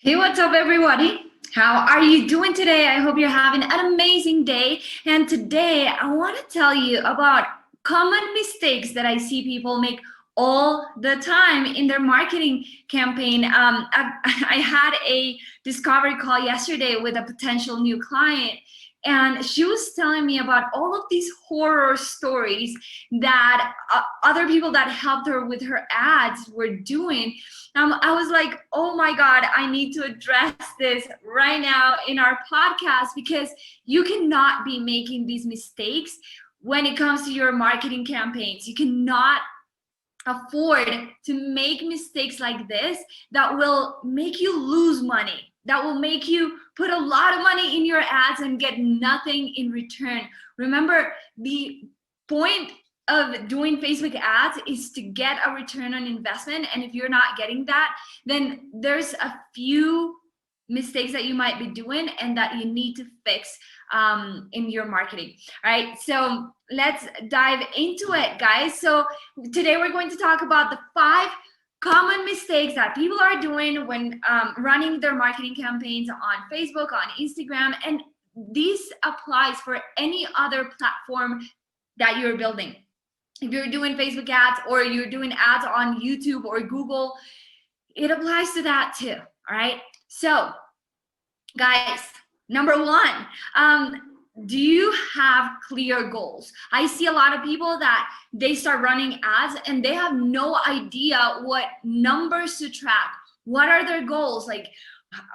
Hey, what's up, everybody? How are you doing today? I hope you're having an amazing day. And today, I want to tell you about common mistakes that I see people make all the time in their marketing campaign. I had a discovery call yesterday with a potential new client, and she was telling me about all of these horror stories that other people that helped her with her ads were doing. I was like, oh my God, I need to address this right now in our podcast, because you cannot be making these mistakes when it comes to your marketing campaigns. You cannot afford to make mistakes like this that will make you lose money, that will make you put a lot of money in your ads and get nothing in return. Remember, the point of doing Facebook ads is to get a return on investment. And if you're not getting that, then there's a few mistakes that you might be doing and that you need to fix in your marketing. All right, so let's dive into it, guys. So today we're going to talk about the 5 common mistakes that people are doing when running their marketing campaigns on Facebook, on Instagram, and this applies for any other platform that you're building. If you're doing Facebook ads or you're doing ads on YouTube or Google, it applies to that too. All right, so guys, number 1, do you have clear goals? I see a lot of people that they start running ads and they have no idea what numbers to track. What are their goals? Like,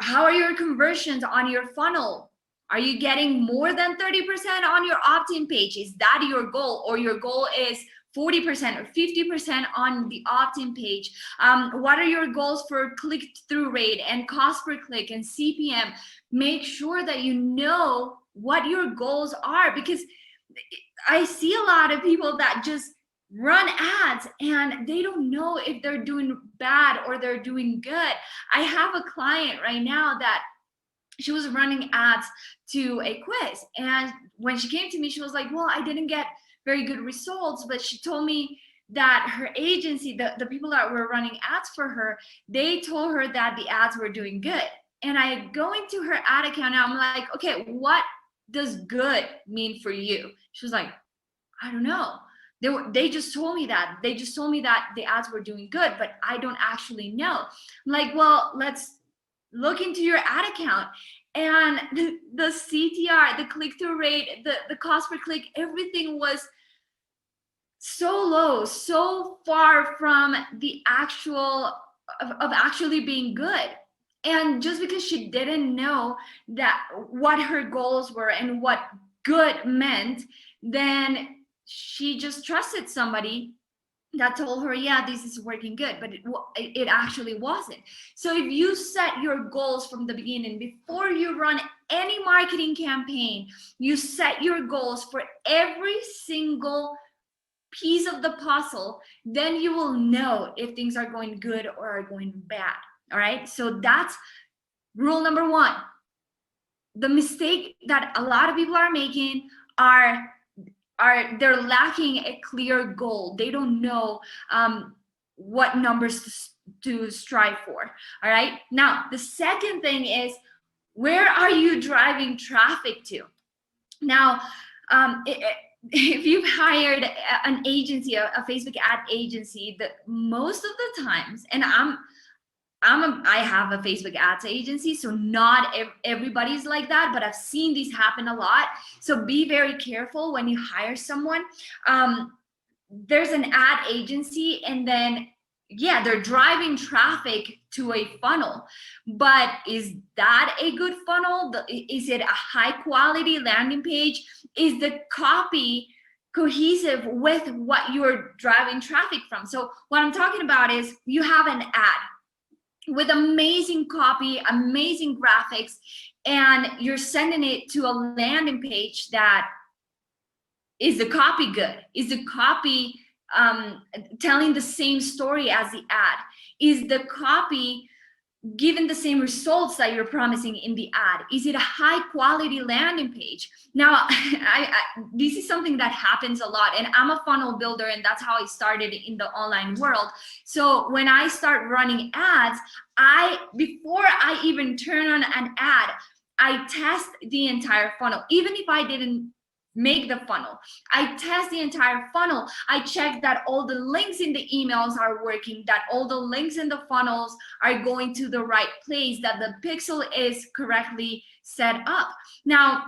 how are your conversions on your funnel? Are you getting more than 30% on your opt-in page? Is that your goal? Or your goal is 40% or 50% on the opt-in page? What are your goals for click-through rate and cost per click and CPM? Make sure that you know what your goals are, because I see a lot of people that just run ads and they don't know if they're doing bad or they're doing good. I have a client right now that she was running ads to a quiz, and when she came to me, she was like, well, I didn't get very good results, but she told me that her agency, the people that were running ads for her, they told her that the ads were doing good. And I go into her ad account and I'm like, okay, what does good mean for you? She was like, I don't know. They just told me that. They just told me that the ads were doing good, but I don't actually know. I'm like, well, let's look into your ad account. And the CTR, the click-through rate, the cost per click, everything was so low, so far from the actual of actually being good. And just because she didn't know that what her goals were and what good meant, then she just trusted somebody that told her, yeah, this is working good, but it actually wasn't. So if you set your goals from the beginning, before you run any marketing campaign, you set your goals for every single piece of the puzzle, then you will know if things are going good or are going bad. All right, so that's rule number 1. The mistake that a lot of people are making are they're lacking a clear goal. They don't know what numbers to strive for. All right, now the second thing is, where are you driving traffic to? Now, if you've hired an agency, a Facebook ad agency, that most of the times, and I have a Facebook ads agency, so not everybody's like that, but I've seen this happen a lot. So be very careful when you hire someone. There's an ad agency, and then yeah, they're driving traffic to a funnel, but is that a good funnel? Is it a high quality landing page? Is the copy cohesive with what you're driving traffic from? So what I'm talking about is, you have an ad with amazing copy, amazing graphics, and you're sending it to a landing page that is the copy good? Is the copy telling the same story as the ad? Is the copy given the same results that you're promising in the ad? Is it a high quality landing page? Now, this is something that happens a lot, and I'm a funnel builder, and that's how I started in the online world. So when I start running ads, before I even turn on an ad, I test the entire funnel. Even if I didn't make the funnel, I test the entire funnel. I check that all the links in the emails are working, that all the links in the funnels are going to the right place, that the pixel is correctly set up. Now,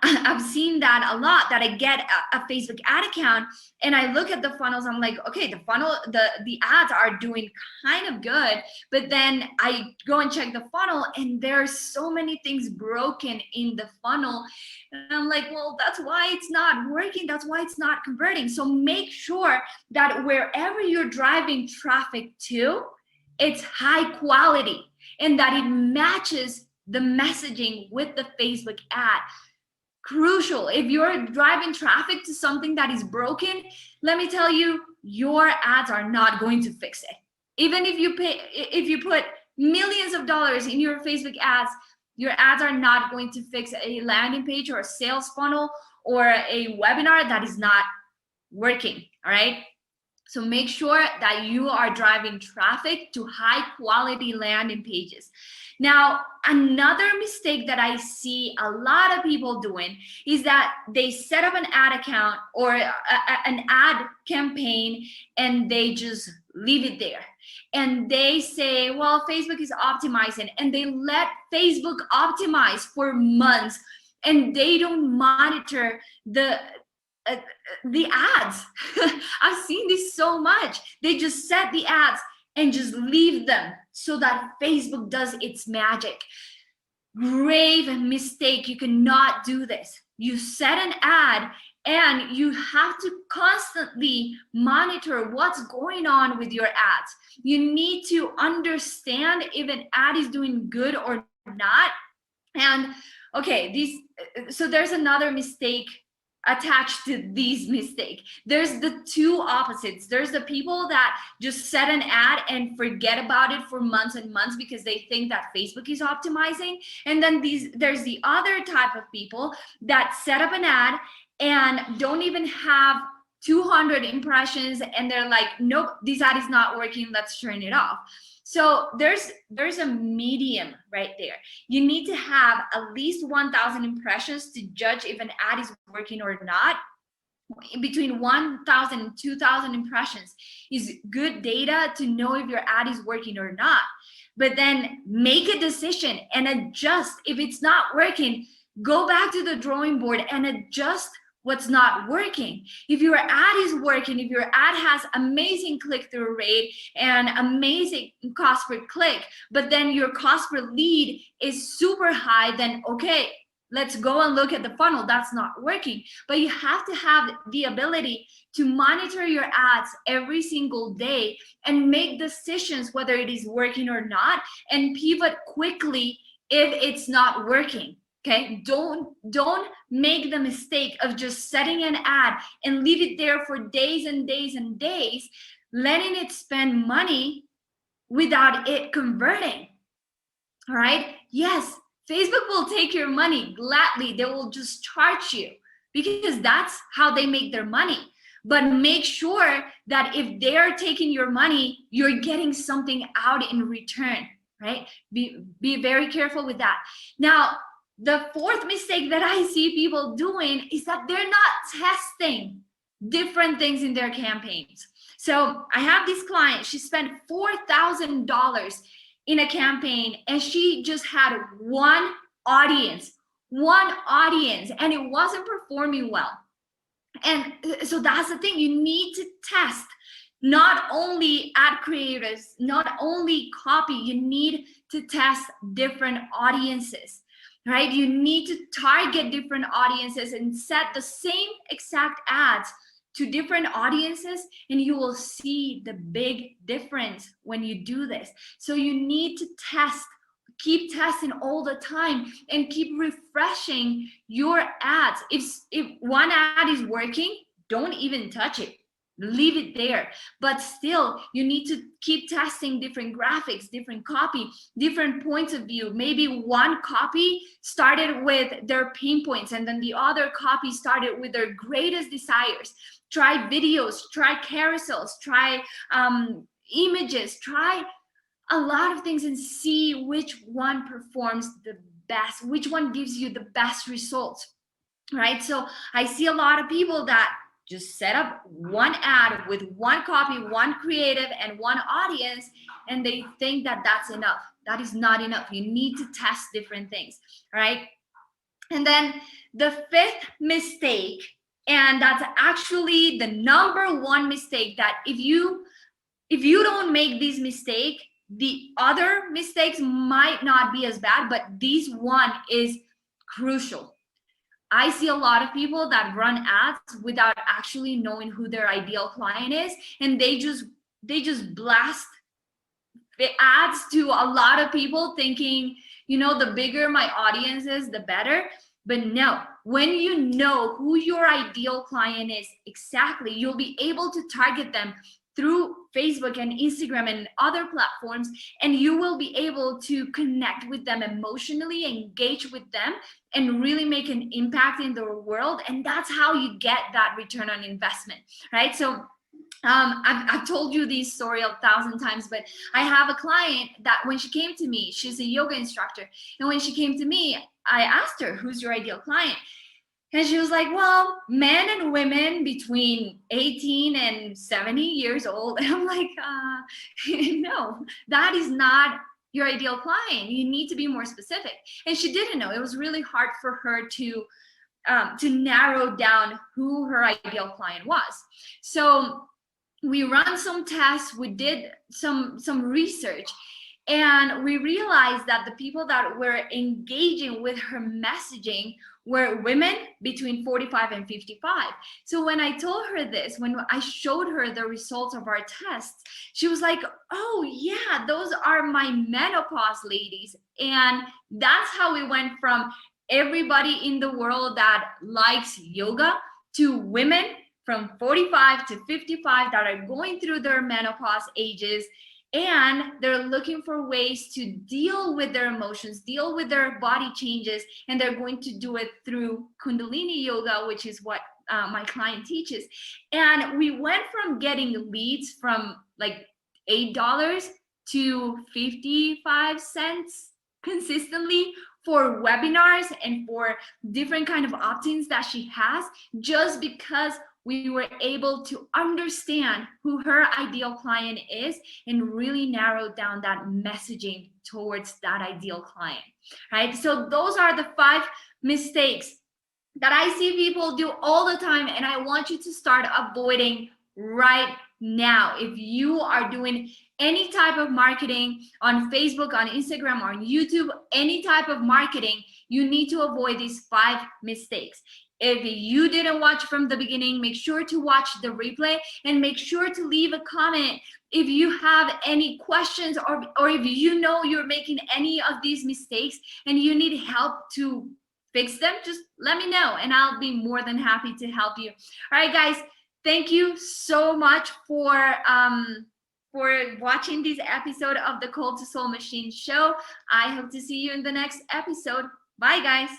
I've seen that a lot, that I get a Facebook ad account and I look at the funnels. I'm like, okay, the funnel, the ads are doing kind of good, but then I go and check the funnel and there's so many things broken in the funnel. And I'm like, well, that's why it's not working. That's why it's not converting. So make sure that wherever you're driving traffic to, it's high quality and that it matches the messaging with the Facebook ad. Crucial. If you're driving traffic to something that is broken, let me tell you, your ads are not going to fix it. Even if you put millions of dollars in your Facebook ads, your ads are not going to fix a landing page or a sales funnel or a webinar that is not working. All right. So make sure that you are driving traffic to high quality landing pages. Now, another mistake that I see a lot of people doing is that they set up an ad account or an ad campaign and they just leave it there. And they say, well, Facebook is optimizing, and they let Facebook optimize for months and they don't monitor the ads. I've seen this so much. They just set the ads and just leave them so that Facebook does its magic. Grave mistake. You cannot do this. You set an ad and you have to constantly monitor what's going on with your ads. You need to understand if an ad is doing good or not. And okay, so there's another mistake attached to these mistakes. There's the two opposites. There's the people that just set an ad and forget about it for months and months because they think that Facebook is optimizing. And then there's the other type of people that set up an ad and don't even have 200 impressions and they're like, nope, this ad is not working, let's turn it off. So there's a medium right there. You need to have at least 1,000 impressions to judge if an ad is working or not. Between 1,000 and 2,000 impressions is good data to know if your ad is working or not. But then make a decision and adjust. If it's not working, go back to the drawing board and adjust what's not working. If your ad is working, if your ad has amazing click-through rate and amazing cost per click, but then your cost per lead is super high, then okay, let's go and look at the funnel. That's not working. But you have to have the ability to monitor your ads every single day and make decisions whether it is working or not, and pivot quickly if it's not working. Okay, don't make the mistake of just setting an ad and leave it there for days and days and days, letting it spend money without it converting. All right, yes, Facebook will take your money gladly. They will just charge you because that's how they make their money. But make sure that if they are taking your money, you're getting something out in return, right? Be very careful with that. Now, the fourth mistake that I see people doing is that they're not testing different things in their campaigns. So I have this client, she spent $4,000 in a campaign and she just had one audience, and it wasn't performing well. And so that's the thing, you need to test not only ad creators, not only copy, you need to test different audiences. Right? You need to target different audiences and set the same exact ads to different audiences, and you will see the big difference when you do this. So you need to test, keep testing all the time and keep refreshing your ads. If one ad is working, don't even touch it. leave it there. But still, you need to keep testing different graphics, different copy, different points of view. Maybe one copy started with their pain points, and then the other copy started with their greatest desires. Try videos, try carousels, try images, try a lot of things, and see which one performs the best, which one gives you the best results, right? So I see a lot of people that just set up one ad with one copy, one creative, and one audience, and they think that that's enough. That is not enough. You need to test different things, right? And then the fifth mistake, and that's actually the number one mistake, that if you don't make this mistake, the other mistakes might not be as bad, but this one is crucial. I see a lot of people that run ads without actually knowing who their ideal client is, and they just blast the ads to a lot of people, thinking, the bigger my audience is, the better. But no, when you know who your ideal client is exactly, you'll be able to target them through Facebook and Instagram and other platforms, and you will be able to connect with them emotionally, engage with them, and really make an impact in their world. And that's how you get that return on investment, right? So I've told you this story 1,000 times, but I have a client that when she came to me, she's a yoga instructor. And when she came to me, I asked her, who's your ideal client? And she was like, well, men and women between 18 and 70 years old. And I'm like, no, that is not your ideal client. You need to be more specific. And she didn't know. It was really hard for her to narrow down who her ideal client was. So we ran some tests, we did some research, and we realized that the people that were engaging with her messaging were women between 45 and 55. So when I told her this, when I showed her the results of our tests, she was like, oh yeah, those are my menopause ladies. And that's how we went from everybody in the world that likes yoga to women from 45 to 55 that are going through their menopause ages, and they're looking for ways to deal with their emotions, deal with their body changes, and they're going to do it through Kundalini yoga, which is what my client teaches. And we went from getting leads from like $8 to 55 cents consistently for webinars and for different kind of opt-ins that she has, just because we were able to understand who her ideal client is and really narrow down that messaging towards that ideal client, right? So those are the 5 mistakes that I see people do all the time, and I want you to start avoiding right now. If you are doing any type of marketing on Facebook, on Instagram, or on YouTube, any type of marketing, you need to avoid these 5 mistakes. If you didn't watch from the beginning, make sure to watch the replay, and make sure to leave a comment if you have any questions, or if you know you're making any of these mistakes and you need help to fix them. Just let me know and I'll be more than happy to help you. All right, guys, thank you so much for watching this episode of the Cold to Soul Machine show. I hope to see you in the next episode. Bye, guys.